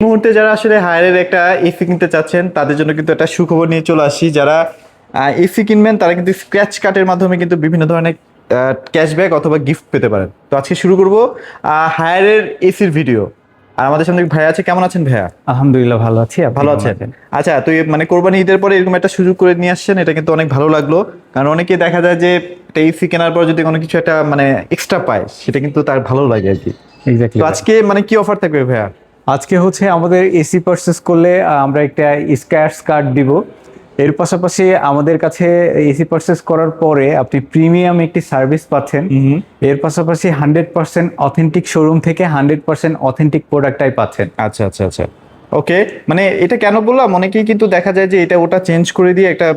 মুহূর্তে যারা আসলে হায়ারের একটা এসি কিনতে চাচ্ছেন তাদের জন্য কিন্তু একটা সুখবর নিয়ে চলে আসি। যারা এসি কিনবেন তারা কিন্তু স্ক্র্যাচ কার্ডের মাধ্যমে কিন্তু বিভিন্ন ধরনের ক্যাশব্যাক অথবা গিফট পেতে পারেন। তো আজকে শুরু করব হায়ারের এসির ভিডিও। আর আমাদের সামনে ভাইয়া আছে, কেমন আছেন ভাইয়া? আলহামদুলিল্লাহ ভালো আছি। আপনি ভালো কেমন আছেন? আচ্ছা, তো মানে কোরবানি ঈদের পরে এরকম একটা সুযোগ করে নিয়ে আসছেন, এটা কিন্তু অনেক ভালো লাগলো। কারণ অনেকে দেখা যায় যে একটা এসি কেনার পর যদি কোনো কিছু একটা মানে এক্সট্রা পায় সেটা কিন্তু তার ভালো লাগে আর কি। এক্স্যাক্টলি। তো আজকে মানে কি অফার থাকবে ভাইয়া? আজকে হচ্ছে আমাদের এসি পারচেস করলে আমরা একটা স্ক্র্যাচ কার্ড দিব। এর পাশাপাশি আমাদের কাছে এসি পারচেস করার পরে আপনি প্রিমিয়াম একটি সার্ভিস পাচ্ছেন। এর পাশাপাশি 100% অথেন্টিক শোরুম থেকে 100% অথেন্টিক প্রোডাক্টটাই পাচ্ছেন। আচ্ছা আচ্ছা আচ্ছা, ওকে। মানে এটা কেন বললাম, অনেকেই কিন্তু দেখা যায় যে এটা ওটা চেঞ্জ করে দিয়ে একটা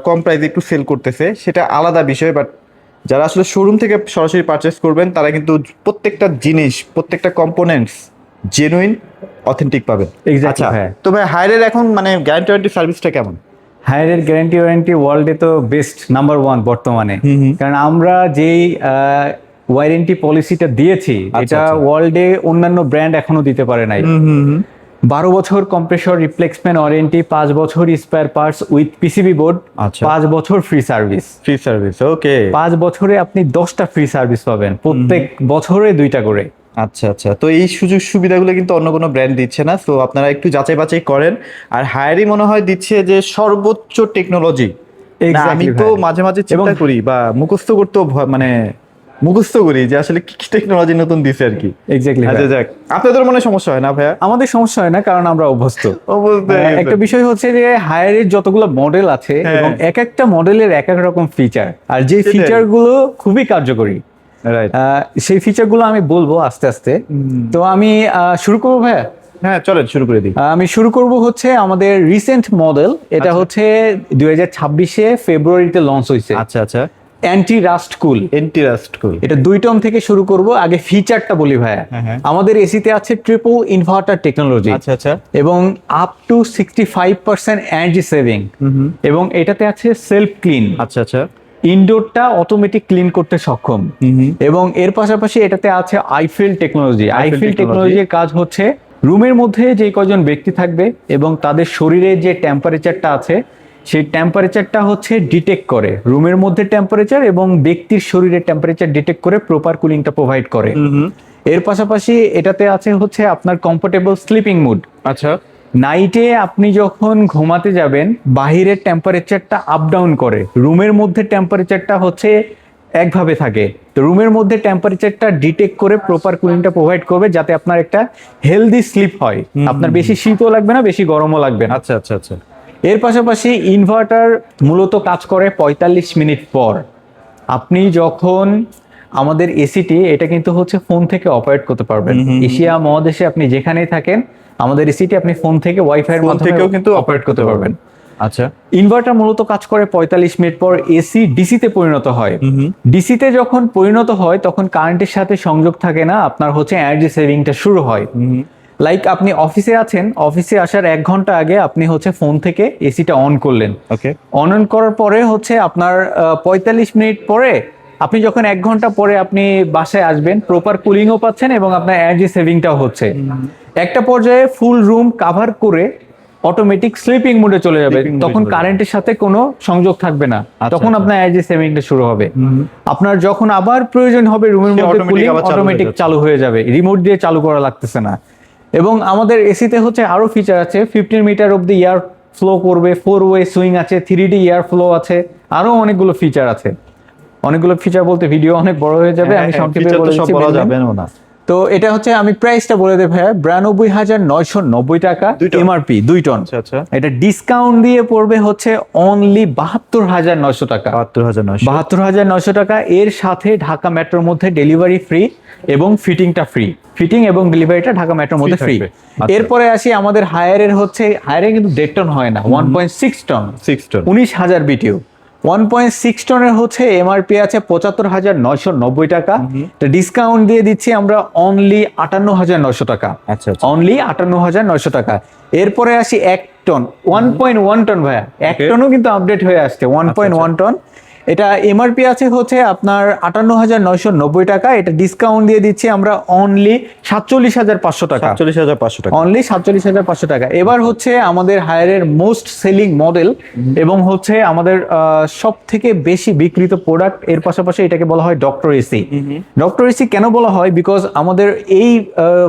কম প্রাইসে একটু সেল করতেছে, সেটা আলাদা বিষয়। বাট যারা আসলে শোরুম থেকে সরাসরি পারচেস করবেন তারা কিন্তু প্রত্যেকটা জিনিস, প্রত্যেকটা কম্পোনেন্টস জেনুইন অথেন্টিক পাবেন। Exactly, আচ্ছা, হ্যাঁ। তো ভাই হায়ারের এখন মানে গ্যারান্টি ওয়ারেন্টি সার্ভিসটা কেমন? হায়ারের গ্যারান্টি ওয়ারেন্টি ওয়ার্ল্ডে তো বেস্ট নাম্বার ওয়ান বর্তমানে। কারণ আমরা যেই ওয়ারেন্টি পলিসিটা দিয়েছি এটা আচ্ছা। ওয়ার্ল্ডে অন্যান্য ব্র্যান্ড এখনো দিতে পারে নাই। 12 বছর কম্প্রেসর রিপ্লেসমেন্ট ওয়ারেন্টি, 5 বছর spare parts with PCB board, আচ্ছা। 5 বছর ফ্রি সার্ভিস। ফ্রি সার্ভিস, ওকে। 5 বছরে আপনি 10টা ফ্রি সার্ভিস পাবেন, প্রত্যেক বছরে 2টা করে। আচ্ছা আচ্ছা, তো এই সুযোগ সুবিধাগুলো কিন্তু অন্য কোনো ব্র্যান্ড দিচ্ছে না, তো আপনারা একটু যাচাই বাছাই করেন। আর হায়ারই মনে হয় দিচ্ছে যে সর্বোচ্চ টেকনোলজি। আমি তো মাঝে মাঝে চিন্তা করি বা মুখস্থ করতেও মানে মুখস্থ করি যে আসলে কি কি টেকনোলজি নতুন দিছে আর কি। এক্স্যাক্টলি। আচ্ছা যাক, আপনাদের মনে সমস্যা হয় না ভাইয়া? আমাদের সমস্যা হয় না, কারণ আমরা অভ্যস্ত। অবশ্যই। একটা বিষয় হচ্ছে যে হায়ারের যতগুলো মডেল আছে এবং এক একটা মডেলের এক এক রকম ফিচার, আর যে সেটাই। ফিচার গুলো খুবই কার্যকরী, রাইট। সেই ফিচার গুলো আমি বলবো আস্তে আস্তে। তো আমি শুরু করবো ভাইয়া। হ্যাঁ চলেন শুরু করে দিই। আমি শুরু করব হচ্ছে আমাদের রিসেন্ট মডেল। এটা আচ্ছা। হচ্ছে 2026-এ ফেব্রুয়ারিতে লঞ্চ হয়েছে। আচ্ছা আচ্ছা, অ্যান্টি রাস্ট কুল। এন্টি রাস্ট কুল। এটা 2 টন থেকে শুরু করব। আগে ফিচারটা বলি ভাইয়া। হ্যাঁ। আমাদের এসিতে আছে ট্রিপল ইনভার্টার টেকনোলজি। আচ্ছা আচ্ছা। এবং আপ টু 65% এনার্জি সেভিং। এবং এটাতে আছে সেলফ ক্লিন। আচ্ছা আচ্ছা। ইনডোরটা অটোমেটিক ক্লিন করতে সক্ষম। এবং এর পাশাপাশি এটাতে আছে আইফিল টেকনোলজি। আইফিল টেকনোলজির কাজ হচ্ছে রুমের মধ্যে যে কয়জন ব্যক্তি থাকবে এবং তাদের শরীরে যে টেম্পারেচারটা আছে সেই টেম্পারেচারটা হচ্ছে ডিটেক্ট করে, রুমের মধ্যে টেম্পারেচার এবং ব্যক্তির শরীরের টেম্পারেচার ডিটেক্ট করে প্রপার কুলিংটা প্রোভাইড করে। এর পাশাপাশি এটাতে আছে হচ্ছে আপনার কমফোর্টেবল স্লিপিং মুড। আচ্ছা। নাইটে আপনি যখন ঘুমাতে যাবেন বাহিরের টেম্পারেচারটা আপ ডাউন করে, রুমের মধ্যে টেম্পারেচারটা হচ্ছে একভাবে থাকে। তো রুমের মধ্যে টেম্পারেচারটা ডিটেক্ট করে প্রপার কুলিংটা প্রোভাইড করবে যাতে আপনার একটা হেলদি স্লিপ হয়। আপনার বেশি শীতও লাগবে না, বেশি গরমও লাগবে না। আচ্ছা আচ্ছা আচ্ছা। এর পাশাপাশি ইনভার্টার মূলত কাজ করে 45 মিনিট পর। আপনি যখন আমাদের এসিটি এটা কিন্তু হচ্ছে ফোন থেকে অপারেট করতে পারবেন। এশিয়া মহাদেশে আপনি যেখানেই থাকেন আমাদের এসিটি আপনি ফোন থেকে ওয়াইফাই এর মাধ্যমে থেকেও কিন্তু অপারেট করতে পারবেন। আচ্ছা। ইনভার্টার মূলত কাজ করে 45 মিনিট পর। এসি ডিসিতে পরিণত হয়। ডিসিতে যখন পরিণত হয় তখন কারেন্টের সাথে সংযোগ থাকে না, আপনার হচ্ছে এনার্জি সেভিংটা শুরু হয়। লাইক আপনি অফিসে আছেন, অফিসে আসার 1 ঘন্টা আগে আপনি হচ্ছে ফোন থেকে এসিটা অন করলেন। ওকে। অন করার পরে হচ্ছে আপনার 45 মিনিট পরে আপনি যখন 1 ঘন্টা পরে আপনি বাসায় আসবেন প্রপার কুলিংও পাচ্ছেন এবং আপনার এনার্জি সেভিংটাও হচ্ছে। একটা পর্যায়ে ফুল রুম কাভার করে অটোমেটিক স্লিপিং মোডে চলে যাবে, তখন কারেন্টের সাথে কোনো সংযোগ থাকবে না, তখন আপনার এনার্জি সেভিংটা শুরু হবে। আপনার যখন আবার প্রয়োজন হবে রুমের মধ্যে কুলিং অটোমেটিক চালু হয়ে যাবে, রিমোট দিয়ে চালু করা লাগতেছে না। এবং আমাদের এসিতে হচ্ছে আরো ফিচার আছে, 15 মিটার অব্দি এয়ার ফ্লো করবে, 4 ওয়ে সুইং আছে, 3D এয়ার ফ্লো আছে, আরো অনেকগুলো ফিচার আছে। অনেকগুলো ফিচার বলতে ভিডিও অনেক বড় হয়ে যাবে, আমি সংক্ষেপে বলে দিচ্ছি। বলা যাবে না। তো এটা হচ্ছে আমি প্রাইসটা বলে দেব ভাইয়া, 92,990 টাকা এমআরপি 2 টন। আচ্ছা। এটা ডিসকাউন্ট দিয়ে পড়বে হচ্ছে অনলি 72,900 টাকা। 72,900 টাকা। এর সাথে ঢাকা মেট্রোর মধ্যে ডেলিভারি ফ্রি এবং ফিটিংটা ফ্রি। ফিটিং এবং ডেলিভারিটা ঢাকা মেট্রোর মধ্যে ফ্রি। এরপরে আসি আমাদের হায়ারের হচ্ছে, হায়ারে কিন্তু 1.5 টন হয় না, 1.6 টন, 19,000 বিটিউ। 1.6 টনের হচ্ছে এমআরপি আছে 75,990 টাকা। ডিসকাউন্ট দিয়ে দিচ্ছি আমরা অনলি 58,900 টাকা। আচ্ছা। অনলি 58,900 টাকা। এরপরে আসি 1 টন, 1.1 টন ভাইয়া, 1 টনও কিন্তু আপডেট হয়ে আসছে, 1.1 টন। এটা এমআরপি আছে হচ্ছে আপনার 58,990 টাকা, এটা ডিসকাউন্ট দিয়ে দিচ্ছি আমরা অনলি 47,500 টাকা। 47,500 টাকা। অনলি 47,500 টাকা। এবার হচ্ছে আমাদের হায়ারের মোস্ট সেলিং মডেল এবং হচ্ছে আমাদের সব থেকে বেশি বিক্রিত প্রোডাক্ট, এর পাশাপাশি এটাকে বলা হয় ডক্টর এসি। ডক্টর এসি কেন বলা হয়? বিকজ আমাদের এই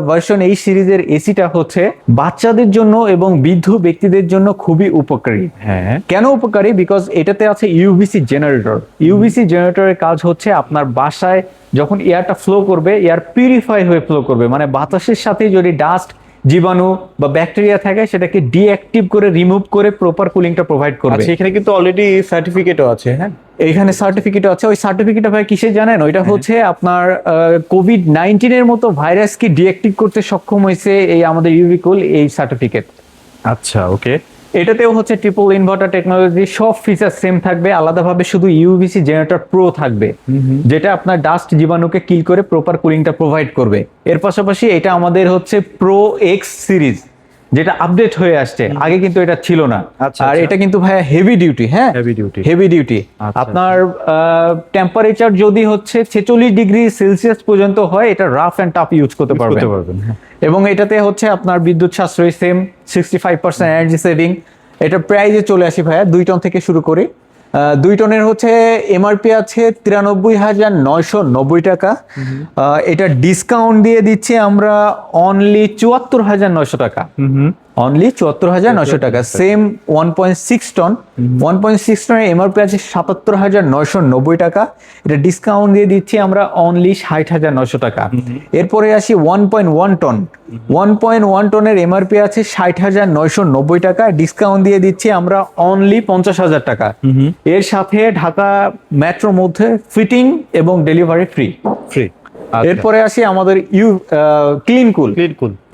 ভার্সন, এই সিরিজের এসিটা হচ্ছে বাচ্চাদের জন্য এবং বৃদ্ধ ব্যক্তিদের জন্য খুবই উপকারী। হ্যাঁ। কেন উপকারী? বিকজ এটাতে আছে ইউভিসি জেনারেটর। ইউভিসি জেনারেটরের কাজ হচ্ছে আপনার বাসায় যখন এয়ারটা ফ্লো করবে, এয়ার পিউরিফাই হয়ে ফ্লো করবে, মানে বাতাসের সাথে যদি ডাস্ট, জীবাণু বা ব্যাকটেরিয়া থাকে সেটাকে ডিঅ্যাক্টিভ করে রিমুভ করে প্রপার কুলিংটা প্রোভাইড করবে। আচ্ছা, এখানে কিন্তু অলরেডি সার্টিফিকেটও আছে। হ্যাঁ, এইখানে সার্টিফিকেট আছে। ওই সার্টিফিকেটটা ভাই কিসে জানেন? ওইটা হচ্ছে আপনার কোভিড-19 এর মতো ভাইরাসকে ডিঅ্যাক্টিভ করতে সক্ষম হয়েছে এই আমাদের ইউভি কুল, এই সার্টিফিকেট। আচ্ছা, ওকে। এটাতেও হচ্ছে ট্রিপল ইনভার্টার টেকনোলজি, সব ফিচার সেম থাকবে, আলাদাভাবে শুধু ইউভিসি জেনারেটর প্রো থাকবে, যেটা আপনার ডাস্ট জীবাণুকে কিল করে প্রপার কুলিংটা প্রোভাইড করবে। এর পাশাপাশি এটা আমাদের হচ্ছে প্রো এক্স সিরিজ, যেটা আপডেট হয়ে আসছে, আগে কিন্তু এটা ছিল না। আচ্ছা, আর আচ্ছা। এটা কিন্তু ভাইয়া হেভি ডিউটি। হ্যাঁ, Heavy duty। Heavy duty. আচ্ছা, আপনার টেম্পারেচার যদি হচ্ছে 46 ডিগ্রি সেলসিয়াস পর্যন্ত হয়, এটা রাফ এন্ড টাফ ইউজ করতে পারবেন। হ্যাঁ। এবং এটাতে হচ্ছে আপনার বিদ্যুৎ সাশ্রয় সেম, 65% এনার্জি সেভিং। এটা প্রাইজে চলে আসি ভাইয়া 2 টন থেকে শুরু করি। 2 টনের হচ্ছে এমআরপি আছে 93,990 টাকা। এটা ডিসকাউন্ট দিয়ে দিচ্ছি আমরা অনলি 74,900 টাকা। অনলি 74,900 টাকা। সেম 1.6 টন, 1.6 টনের এমআরপি আছে 77,990 টাকা। এটা ডিসকাউন্ট দিয়ে দিচ্ছি আমরা অনলি 60,900 টাকা। এরপরে আসি 1.1 টন। 1.1 টনের এমআরপি আছে 60,990 টাকা, ডিসকাউন্ট দিয়ে দিচ্ছি আমরা অনলি 50,000 টাকা। এর সাথে ঢাকা মেট্রোর মধ্যে ফিটিং এবং ডেলিভারি ফ্রি। ফ্রি। এরপরে আসি আমাদের ক্লিন কুল।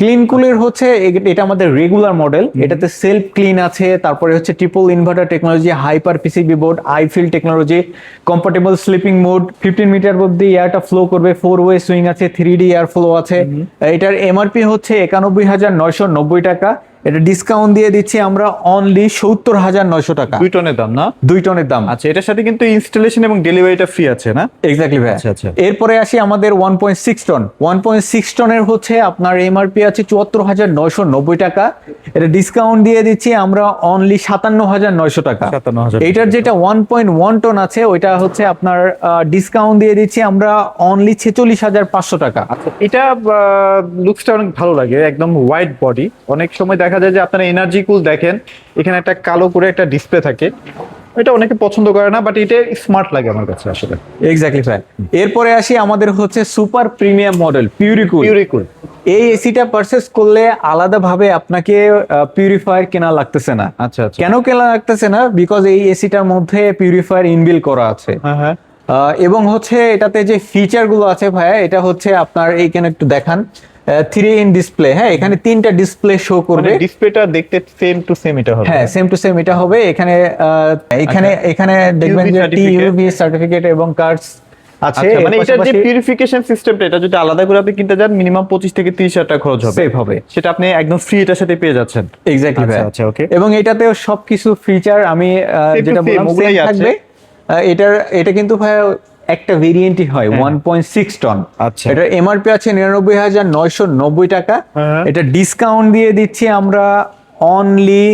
ক্লিন কুলের হচ্ছে এটা আমাদের রেগুলার মডেল। এটাতে সেলফ ক্লিন আছে, তারপরে হচ্ছে triple inverter technology, hyper PCB board, I feel technology, compatible sleeping mode, 15 metre অব্দি এয়ারটা ফ্লো করবে, 4 ওয়ে সুইং আছে, 3D এয়ার ফ্লো আছে। এটার এমআরপি হচ্ছে 91,990 টাকা। এটা ডিসকাউন্ট দিয়ে দিচ্ছি আমরা অনলি 70,900 টাকা। 2 টনের দাম না? 2 টনের দাম। আচ্ছা, এটার সাথে কিন্তু ইনস্টলেশন এবং ডেলিভারিটা ফ্রি আছে না? এক্স্যাক্টলি ভাই। আচ্ছা, আচ্ছা। এরপরে আসি আমাদের 1.6 টন। 1.6 টনের হচ্ছে আপনার এমআরপি আছে 74,990 টাকা। এটা ডিসকাউন্ট দিয়ে দিচ্ছি আমরা অনলি 57,900 টাকা। 57,000 এইটার যেটা 1.1 টন আছে ওইটা হচ্ছে আপনার ডিসকাউন্ট দিয়ে দিচ্ছি আমরা অনলি 46,500 টাকা। আচ্ছা, এটা লুকসটা অনেক ভালো লাগে, একদম হোয়াইট বডি। অনেক সময় দেখা যায় যে আপনারা এনার্জি কুল দেখেন, এখানে একটা কালো করে একটা ডিসপ্লে থাকে, এটা অনেকে পছন্দ করে না, বাট এটা স্মার্ট লাগে আমার কাছে আসলে। এক্স্যাক্টলি ভাই। এরপরে আসি আমাদের হচ্ছে সুপার প্রিমিয়াম মডেল পিউরিকুল। এই এসিটা পারচেজ করলে আলাদাভাবে আপনাকে পিউরিফায়ার কেনা লাগতেছে না। আচ্ছা, আচ্ছা। কেন কেনা লাগতেছে না? বিকজ এই এসিটার মধ্যে পিউরিফায়ার ইনবিল করা আছে। হ্যাঁ, হ্যাঁ। এবং হচ্ছে এটাতে যে ফিচার গুলো আছে ভাইয়া, এটা হচ্ছে আপনার এইখানে একটু দেখান, 3 ইন ডিসপ্লে। হ্যাঁ, এখানে 3টা ডিসপ্লে শো করবে। ডিসপ্লেটা দেখতে সেম টু সেম এটা হবে। হ্যাঁ, সেম টু সেম এটা হবে। এখানে এখানে দেখবেন যে টিইউভি সার্টিফিকেট এবং কার্ডস আছে। আচ্ছা, মানে এটা যে পিউরিফিকেশন সিস্টেমটা, এটা যদি আলাদা করে আপনি কিনতে যান মিনিমাম 25 থেকে 30,000 টাকা খরচ হবে। সেভ হবে। সেটা আপনি একদম ফ্রি এটার সাথে পেয়ে যাচ্ছেন। এক্স্যাক্টলি ভাই। আচ্ছা, ওকে। এবং এটাতেও সবকিছু ফিচার আমি যেটা বললাম সেম থাকবে। এটা কিন্তু ভাই একটা ভেরিয়েন্টই হয় 1.6 টন। আচ্ছা। এটা এমআরপি আছে 99,990 টাকা। এটা ডিসকাউন্ট দিয়ে দিচ্ছি আমরা অনলি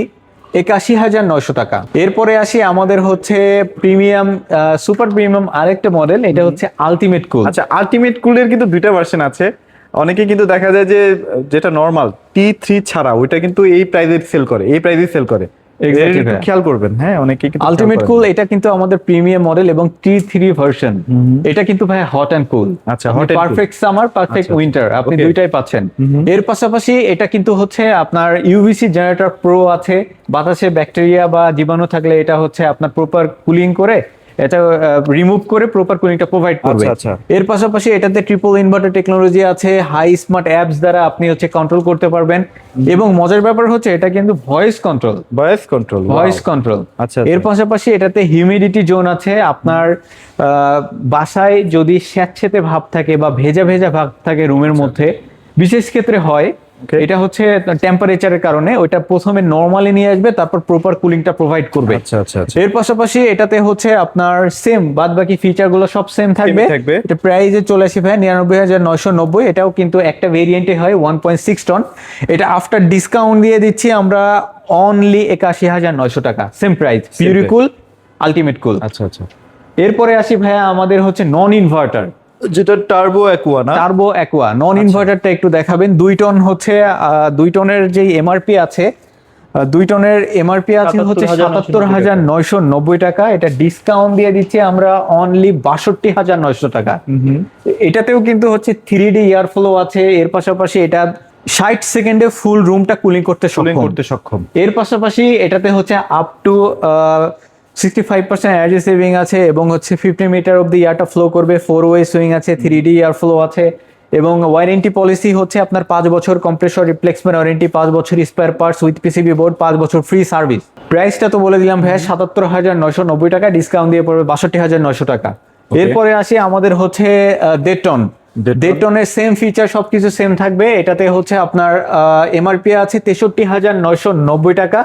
81,900 টাকা। এরপরে আসি আমাদের হচ্ছে প্রিমিয়াম, সুপার প্রিমিয়াম আরেকটা মডেল, এটা হচ্ছে আলটিমেট কুল। আচ্ছা, আলটিমেট কুলের কিন্তু 2টা ভার্সন আছে। অনেকে কিন্তু দেখা যায় যে যেটা নরমাল T3 ছাড়া ওইটা কিন্তু এই প্রাইসে সেল করে, এই প্রাইসে সেল করে। Exactly, একটু খেয়াল করবেন। হ্যাঁ, অনেকে কিন্তু আলটিমেট কুল এটা কিন্তু আমাদের প্রিমিয়াম মডেল এবং T3 ভার্সন। এটা কিন্তু ভাই হট এন্ড কুল। আচ্ছা, hot and cool। Perfect summer, perfect winter, আপনি Okay। দুইটাই পাচ্ছেন। এর পাশাপাশি এটা কিন্তু হচ্ছে আপনার ইউভিসি জেনারেটর প্রো আছে। বাতাসে ব্যাকটেরিয়া বা জীবাণু থাকলে এটা হচ্ছে আপনার প্রপার কুলিং করে, এটা রিমুভ করে প্রপার কুলিংটা প্রোভাইড করবে। আচ্ছা। এর পাশাপাশি এটাতে ট্রিপল ইনভার্টার টেকনোলজি আছে, হাই স্মার্ট অ্যাপস দ্বারা আপনি হচ্ছে কন্ট্রোল করতে পারবেন। এবং মজার ব্যাপার হচ্ছে এটা কিন্তু ভয়েস কন্ট্রোল। Voice control. আচ্ছা। এর পাশাপাশি এটাতে হিউমিডিটি জোন আছে। আপনার বাসায় যদি স্যাঁতসেঁতে ভাব থাকে বা ভেজা ভেজা ভাব থাকে রুমের মধ্যে, বিশেষ ক্ষেত্রে হয়, Okay. এটা হচ্ছে টেম্পারেচারের কারণে ওইটা প্রথমে নরমালি নিয়ে আসবে, তারপর প্রপার কুলিংটা প্রোভাইড করবে। আচ্ছা আচ্ছা আচ্ছা। এর পাশাপাশি এটাতে হচ্ছে আপনার সেম বাদ বাকি ফিচার গুলো সব সেম থাকবে। থাকবে। এটা প্রাইসে চলে আসে ভাই 99,990। এটাও কিন্তু একটা ভেরিয়েন্টে হয় 1.6 টন। এটা আফটার ডিসকাউন্ট দিয়ে দিচ্ছি আমরা অনলি 81,900 টাকা, সেম প্রাইস, পিউরিকুল আলটিমেট কুল। আচ্ছা আচ্ছা। এরপরে আসি ভাইয়া আমাদের হচ্ছে নন ইনভার্টার যেটা টার্বো অ্যাকুয়া না? টার্বো অ্যাকোয়া নন ইনভার্টারটা একটু দেখাবেন। 2 টন হচ্ছে 2 টনের যে এমআরপি আছে, 2 টনের এমআরপি আছে হচ্ছে 77,990 টাকা। এটা ডিসকাউন্ট দিয়ে দিচ্ছি আমরা অনলি 62,900 টাকা। এটাতেও কিন্তু হচ্ছে 3D এয়ার ফ্লো আছে। এর পাশাপাশি এটা 60 সেকেন্ডে ফুল রুমটা কুলিং করতে সক্ষম। এর পাশাপাশি এটাতে হচ্ছে আপ টু 65% এনার্জি সেভিং আছে এবং হচ্ছে 50 মিটার অব্দি এয়ারটা ফ্লো করবে। 4 ওয়ে সুইং আছে, 3D এয়ার ফ্লো আছে এবং ওয়ারেন্টি পলিসি হচ্ছে আপনার 5 বছর কম্প্রেসর রিপ্লেসমেন্ট ওয়ারেন্টি, 5 বছর spare parts with PCB board, 5 বছর ফ্রি সার্ভিস। প্রাইসটা তো বলে দিলাম ভাইয়া 77,990 টাকা, ডিসকাউন্ট দিয়ে পড়বে 62,900 টাকা। এরপরে আসি আমাদের হচ্ছে ডেটন। ডেটনের সেম ফিচার সবকিছু সেম থাকবে। এটাতে হচ্ছে আপনার এমআরপি আছে 63,990 টাকা,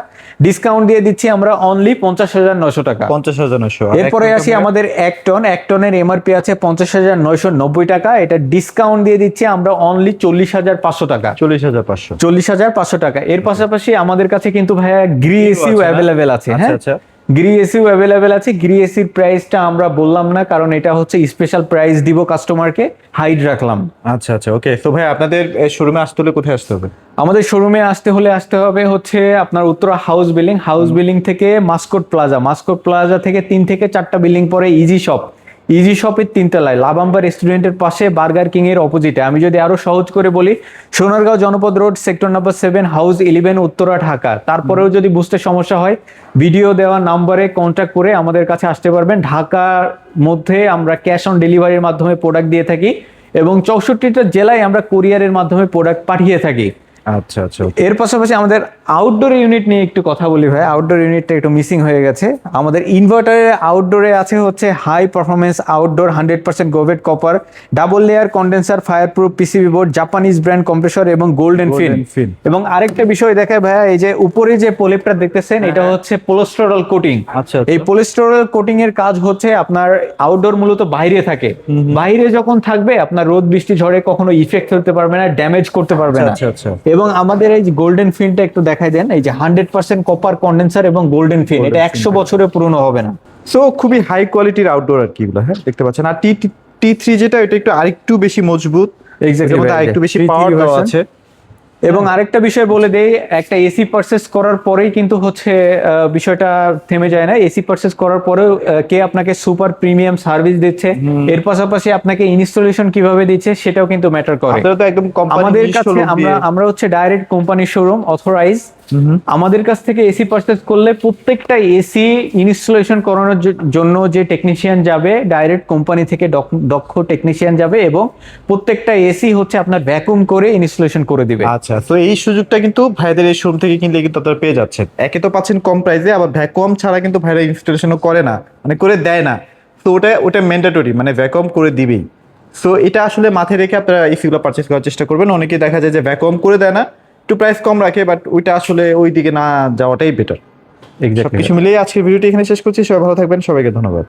ডিসকাউন্ট দিয়ে দিচ্ছি আমরা অনলি 50,900 টাকা। 50,900। এরপরে আসি আমাদের 1 টন। 1 টনের এমআরপি আছে 50,990 টাকা, এটা ডিসকাউন্ট দিয়ে দিচ্ছি আমরা অনলি 40,500 টাকা। 40,500 টাকা। এর পাশাপাশি আমাদের কাছে কিন্তু ভাইয়া গ্রি এসিও অ্যাভেলেবেল আছে। হ্যাঁ, আচ্ছা। গ্রি এসিও অ্যাভেলেবেল আছে। গ্রি এসির প্রাইসটা আমরা বললাম না, কারণ এটা হচ্ছে স্পেশাল প্রাইস দিব কাস্টমারকে, হাইড রাখলাম। আচ্ছা আচ্ছা, ওকে। তো ভাই আপনাদের শোরুমে আসতে হলে কোথায় আসতে হবে? আমাদের শোরুমে আসতে হবে হচ্ছে আপনার উত্তরা হাউস বিল্ডিং থেকে মাস্কট প্লাজা থেকে 3 থেকে 4টা বিল্ডিং পরে ইজি শপের 3 তলায় লাভাম্বা রেস্টুরেন্টের পাশে বার্গার কিং এর অপোজিটে। আমি যদি আরো সহজ করে বলি, সোনারগাঁও জনপদ road, sector number 7, house 11, Uttara, Dhaka. তারপরেও যদি বুঝতে সমস্যা হয়, ভিডিও দেওয়া নাম্বারে কন্ট্যাক্ট করে আমাদের কাছে আসতে পারবেন। ঢাকার মধ্যে আমরা ক্যাশ অন ডেলিভারির মাধ্যমে প্রোডাক্ট দিয়ে থাকি এবং 64টা জেলায় আমরা কুরিয়ারের মাধ্যমে প্রোডাক্ট পাঠিয়ে থাকি। আচ্ছা আচ্ছা। এর পাশাপাশি আমাদের আউটডোর ইউনিট নিয়ে একটু কথা বলি ভাই। আউটডোর ইউনিটটা একটু মিসিং হয়ে গেছে। আমাদের ইনভার্টারের আউটডোরে আছে হচ্ছে হাই পারফরমেন্স আউটডোর 100% গোভেট copper, double layer condenser, fireproof PCB board, Japanese brand compressor এবং গোল্ডেন ফিন। এবং আরেকটা বিষয় দেখায় ভাইয়া, এই যে উপরে যে প্রলেপটা দেখতেছেন, এটা হচ্ছে পলিস্টারল কোটিং। আচ্ছা। এই পলিস্টারল কোটিং এর কাজ হচ্ছে আপনার আউটডোর মূলত বাইরে থাকে, বাইরে যখন থাকবে আপনার রোদ বৃষ্টি ঝড়ে কখনো ইফেক্ট ফেলতে পারবে না, ড্যামেজ করতে পারবে না। আচ্ছা আচ্ছা। এবং আমাদের এই যে গোল্ডেন ফিনটা একটু দেখাই দেন। এই যে 100% কপার কন্ডেন্সার এবং গোল্ডেন ফিন, এটা 100 বছরে পুরনো হবে না। সো খুবই হাই কোয়ালিটির আউটডোর আর কি এগুলো। হ্যাঁ, দেখতে পাচ্ছেন। আর T3 যেটা, এটা একটু আরেকটু বেশি মজবুত, এর মধ্যে আরেকটু বেশি পাওয়ার দেওয়া আছে। এবং আরেকটা বিষয় বলে দেই, একটা এসি পারচেজ করার পরেই কিন্তু হচ্ছে বিষয়টা থেমে যায় না। এসি পারচেজ করার পরেও কে আপনাকে সুপার প্রিমিয়াম সার্ভিস দিচ্ছে, এর পাশাপাশি আপনাকে ইনস্টলেশন কিভাবে দিচ্ছে সেটাও কিন্তু ম্যাটার করে। আপনারা তো একদম আমাদের কাছে আমরা হচ্ছে ডাইরেক্ট কোম্পানি শোরুম অথরাইজ। আমাদের কাছ থেকে এসি পারচেজ করলে প্রত্যেকটা এসি ইনস্টলেশন করানোর জন্য যে টেকনিশিয়ান যাবে, ডাইরেক্ট কোম্পানি থেকে দক্ষ টেকনিশিয়ান যাবে এবং প্রত্যেকটা এসি হচ্ছে আপনার ভ্যাকুম করে ইনস্টলেশন করে দিবে। আচ্ছা, তো এই সুযোগটা কিন্তু ভাইদের এই শোরুম থেকে কিনলে কিন্তু আপনারা পেয়ে যাচ্ছেন। একে তো পাচ্ছেন কম প্রাইসে, আবার ভ্যাকুয়াম ছাড়া কিন্তু ভাইরা ইনস্টলেশনও করে না, মানে করে দেয় না। তো ওটা ম্যান্ডেটরি, মানে ভ্যাকুয়াম করে দিবেই। সো এটা আসলে মাথায় রেখে আপনারা এসিগুলো পারচেস করার চেষ্টা করবেন। অনেকেই দেখা যায় যে ভ্যাকুয়াম করে দেয় না, একটু প্রাইস কম রাখে, বাট ওইটা আসলে ওই দিকে না যাওয়াটাই বেটার। সবকিছু মিলিয়ে আজকের ভিডিওটি এখানে শেষ করছি। সবাই ভালো থাকবেন, সবাইকে ধন্যবাদ।